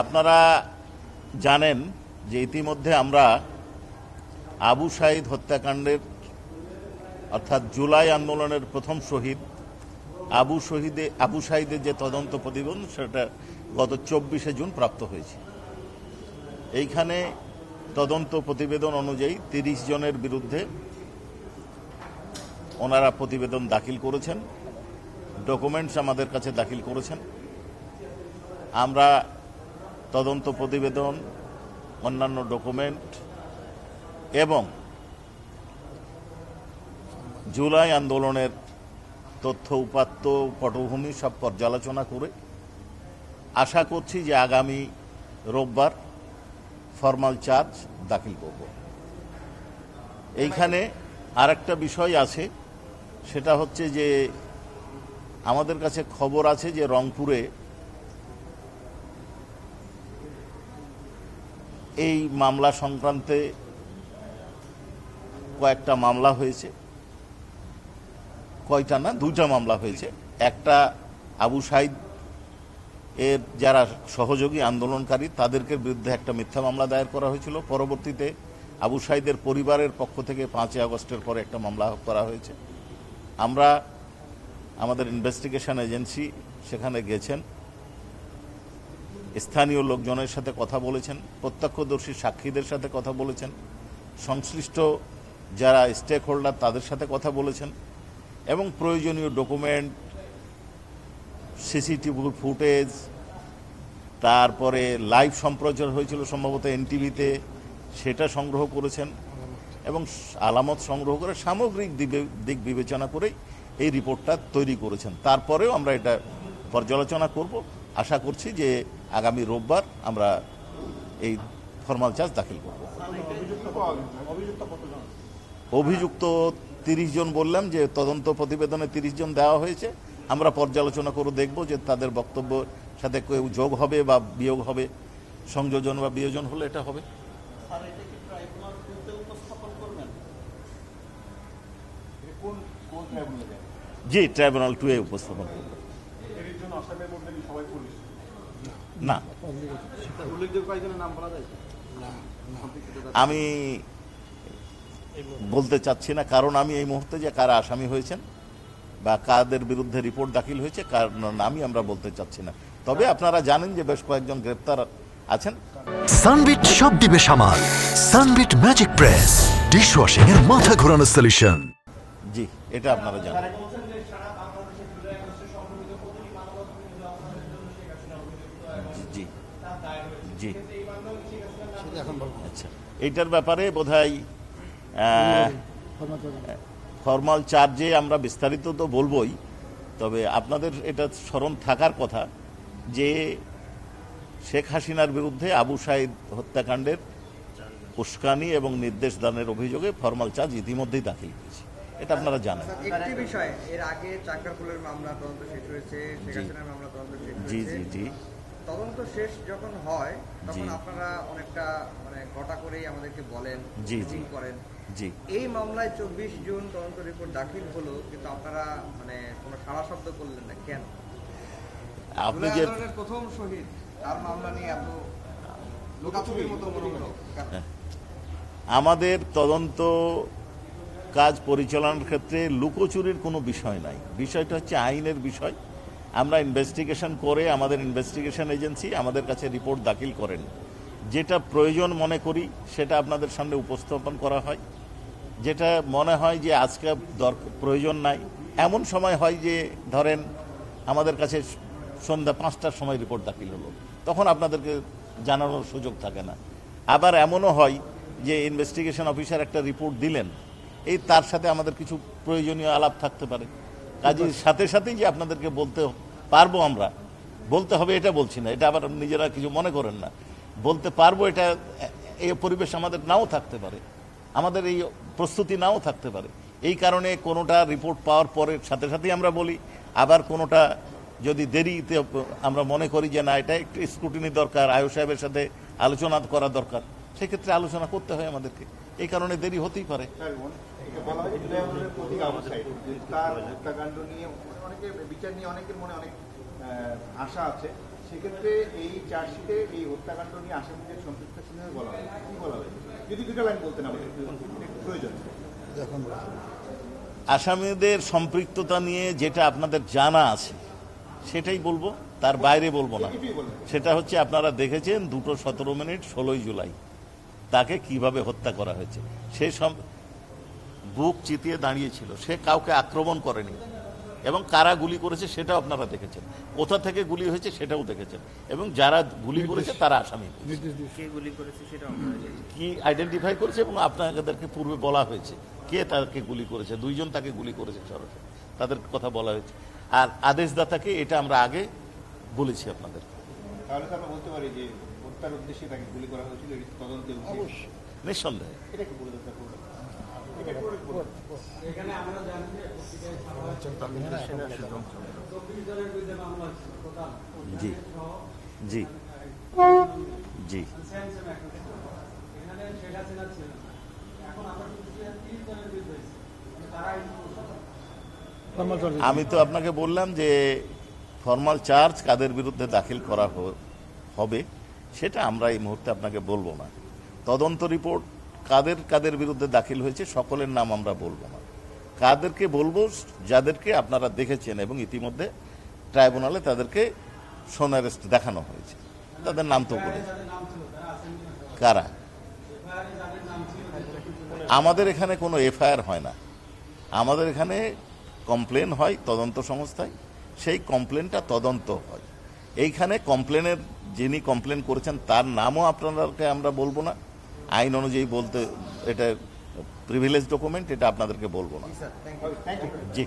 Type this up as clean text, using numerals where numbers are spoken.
আপনারা জানেন যে ইতিমধ্যে আমরা আবু সাঈদ হত্যাকাণ্ডের অর্থাৎ জুলাই আন্দোলনের প্রথম শহীদ আবু সাঈদের যে তদন্ত প্রতিবেদন সেটা গত 24শে জুন প্রাপ্ত হয়েছে। এইখানে তদন্ত প্রতিবেদন অনুযায়ী 30 জনের বিরুদ্ধে ওনারা প্রতিবেদন দাখিল করেছেন, ডকুমেন্টস আমাদের কাছে দাখিল করেছেন। আমরা তদন্ত প্রতিবেদন, অন্যান্য ডকুমেন্ট এবং জুলাই আন্দোলনের তথ্য উপাত্ত পটভূমি সব পর্যালোচনা করে আশা করছি যে আগামী রোববার ফরমাল চার্জ দাখিল করব। এইখানে আরেকটা বিষয় আছে, সেটা হচ্ছে যে আমাদের কাছে খবর আছে যে রংপুরে এই মামলা সংক্রান্তে কয়েকটা মামলা হয়েছে, কয়টা না, 2টা মামলা হয়েছে। একটা আবু সাঈদ এর যারা সহযোগী আন্দোলনকারী তাদেরকে বিরুদ্ধে একটা মিথ্যা মামলা দায়ের করা হয়েছিল। পরবর্তীতে আবু সাঈদের পরিবারের পক্ষ থেকে 5ই আগস্টের পরে একটা মামলা করা হয়েছে। আমরা আমাদের ইনভেস্টিগেশন এজেন্সি সেখানে গেছেন, স্থানীয় লোকজনের সাথে কথা বলেছেন, প্রত্যক্ষদর্শী সাক্ষীদের সাথে কথা বলেছেন, সংশ্লিষ্ট যারা স্টেক হোল্ডার তাদের সাথে কথা বলেছেন এবং প্রয়োজনীয় ডকুমেন্ট, সিসিটিভি ফুটেজ, তারপরে লাইভ সম্প্রচার হয়েছিল সম্ভবত এনটিভিতে, সেটা সংগ্রহ করেছেন এবং আলামত সংগ্রহ করে সামগ্রিক দিক বিবেচনা করে এই রিপোর্টটা তৈরি করেছেন। তারপরেও আমরা এটা পর্যালোচনা করব। আশা করছি যে আগামী রোববার আমরা এই ফরমাল চার্জ দাখিল করব। অভিযুক্ত 30 জন বললাম যে তদন্ত প্রতিবেদনে 30 জন দেওয়া হয়েছে। আমরা পর্যালোচনা করে দেখব যে তাদের বক্তব্য সাথে কেউ যোগ হবে বা বিয়োগ হবে, সংযোজন বা বিয়োজন হলে এটা হবে। জি, ট্রাইব্যুনাল 2-এ উপস্থাপন করব। না, আমি বলতে চাচ্ছি না, কারণ আমি এই মুহূর্তে যে কারা আসামি হয়েছেন বা কাদের বিরুদ্ধে রিপোর্ট দাখিল হয়েছে কারণ নামই আমরা বলতে চাচ্ছি না। তবে আপনারা জানেন যে বেশ কয়েকজন গ্রেপ্তার আছেন। সানবিট সব দিবে সামাল। সানবিট ম্যাজিক প্রেস ডিশওয়াশিং এর মাথা ঘোরানো সলিউশন। জি, এটা আপনারা জানেন। জি জি, আচ্ছা, এইটার ব্যাপারে বোধহয় ফরমাল চার্জে আমরা বিস্তারিত তো বলবই, তবে আপনাদের এটা স্মরণ থাকার কথা যে শেখ হাসিনার বিরুদ্ধে আবু সাঈদ হত্যাকাণ্ডের উস্কানি এবং নির্দেশ দানের অভিযোগে ফরমাল চার্জ ইতিমধ্যেই দাখিল হয়েছে, এটা আপনারা জানেন। একটি বিষয়, এর আগে চাকরাফুলের মামলা তদন্ত শেষ হয়েছে, শেখ হাসিনার মামলা তদন্ত শেষ হয়েছে। জি জি জি, তদন্ত শেষ যখন হয় তখন আপনারা অনেকটা ঘটা করেই আমাদেরকে বলেন, জি জি করেন। জি, এই মামলায় 24 জুন তদন্ত রিপোর্ট দাখিল হলো, কিন্তু আপনারা কোনো সাড়া শব্দ করলেন না কেন? আপনি যে প্রথম শহীদ তার মামলা নিয়ে এত লোকাচুরির মতো মনে হলো কেন? আমাদের তদন্ত কাজ পরিচালনার ক্ষেত্রে লুকোচুরির কোনো বিষয় নাই, বিষয়টা হচ্ছে আইনের বিষয়। আমরা ইনভেস্টিগেশন করে আমাদের ইনভেস্টিগেশন এজেন্সি আমাদের কাছে রিপোর্ট দাখিল করেন, যেটা প্রয়োজন মনে করি সেটা আপনাদের সামনে উপস্থাপন করা হয়। যেটা মনে হয় যে আজকে প্রয়োজন নাই, এমন সময় হয় যে ধরেন আমাদের কাছে সন্ধ্যা 5টার সময় রিপোর্ট দাখিল হলো, তখন আপনাদেরকে জানানোর সুযোগ থাকে না। আবার এমনও হয় যে ইনভেস্টিগেশন অফিসার একটা রিপোর্ট দিলেন, এই তার সাথে আমাদের কিছু প্রয়োজনীয় আলাপ থাকতে পারে, কাজের সাথে সাথেই যে আপনাদেরকে বলতে পারবো, আমরা বলতে হবে এটা বলছি না, এটা আবার নিজেরা কিছু মনে করেন না, বলতে পারবো এটা এই পরিবেশ আমাদের নাও থাকতে পারে, আমাদের এই প্রস্তুতি নাও থাকতে পারে। এই কারণে কোনোটা রিপোর্ট পাওয়ার পরে সাথে সাথেই আমরা বলি, আবার কোনোটা যদি দেরিতে আমরা মনে করি যে না এটা একটু স্ক্রুটিনি দরকার, আয়ু সাহেবের সাথে আলোচনা করা দরকার, সেক্ষেত্রে আলোচনা করতে হয় আমাদেরকে, এই কারণে দেরি হতেই পারে। তার হত্যাকাণ্ড নিয়ে অনেকে বিচার নিয়ে অনেকের মনে অনেক আশা আছে, সেক্ষেত্রে এই চার্জশিটে এই হত্যাকাণ্ড নিয়ে আসামিদের সম্পৃক্ত ছিল বলা হয় কি বলা হয় যদি দুটো লাইন বলতেন আমাদের প্রয়োজন। আসামিদের সম্পৃক্ততা নিয়ে যেটা আপনাদের জানা আছে সেটাই বলবো, তার বাইরে বলবো না। সেটা হচ্ছে আপনারা দেখেছেন 2:17 16ই জুলাই তাকে কিভাবে হত্যা করা হয়েছে। সে বুক চিতিয়ে দাঁড়িয়েছিল, সে কাউকে আক্রমণ করেনি এবং কারা গুলি করেছে সেটাও আপনারা দেখেছেন, কোথা থেকে গুলি হয়েছে সেটাও দেখেছেন, এবং যারা গুলি করেছে তারা আসামি কে গুলি করেছে সেটা আমরা জানি। কি আইডেন্টিফাই করেছে এবং আপনাদেরকে পূর্বে বলা হয়েছে কে তাকে গুলি করেছে। 2 জন তাকে গুলি করেছে সরাসরি, তাদের কথা বলা হয়েছে। আর আদেশদাতাকে এটা আমরা আগে বলেছি আপনাদের। তাহলে তো আমরা বলতে পারি যে হত্যার উদ্দেশ্যে তাকে গুলি করা হয়েছিল, এটি তদন্তে অবশ্যই নিঃসন্দেহে এটা একটু বলে দরকার করবেন। জি জি জি আমি তো আপনাকে বললাম যে ফর্মাল চার্জ কাদের বিরুদ্ধে দাখিল করা হবে সেটা আমরা এই মুহূর্তে আপনাকে বলবো না। তদন্ত রিপোর্ট কাদের কাদের বিরুদ্ধে দাখিল হয়েছে সকলের নাম আমরা বলবো না। কাদেরকে বলবো, যাদেরকে আপনারা দেখেছেন এবং ইতিমধ্যে ট্রাইব্যুনালে তাদেরকে সোনারেস্ট দেখানো হয়েছে, তাদের নাম তো বলেছে। কারা? আমাদের এখানে কোনো এফআইআর হয় না, আমাদের এখানে কমপ্লেন হয় তদন্ত সংস্থায়, সেই কমপ্লেনটা তদন্ত হয়। এইখানে কমপ্লেনের যিনি কমপ্লেন করেছেন তার নামও আপনাদেরকে আমরা বলবো না, আইন অনুযায়ী বলতে এটা প্রিভিলেজ ডকুমেন্ট, এটা আপনাদেরকে বলবো না। Sir thank you. জি।